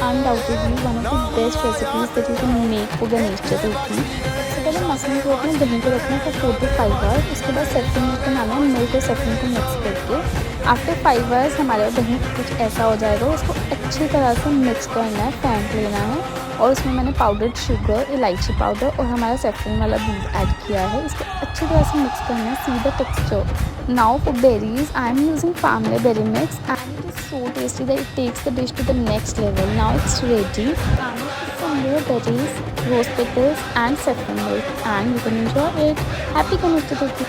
undoubtedly one of the best recipes that you can make for Ganesh Chaturthi. सबसे पहले mushroom को अपने दही को रखना है for 4 to 5 आवर्स। उसके बाद सेफ्रन मिल्क बनाना है, मिल्क और सेफ्रन को मिक्स करके आफ्टर 5 आवर्स हमारे दही कुछ ऐसा हो जाएगा। उसको अच्छी तरह से मिक्स करना है, फेंट लेना है और उसमें मैंने पाउडर्ड शुगर, इलायची पाउडर और हमारा सेफ्रन वाला दूध ऐड किया है। इसको अच्छी तरह से मिक्स करना है, see the texture. Now for berries I am using Farmley berry mix and it is so tasty that it takes the dish to the next level. Now it's ready. Garnish with some more berries, rose petals and saffron milk and you can enjoy it. Happy Ganesh Chaturthi!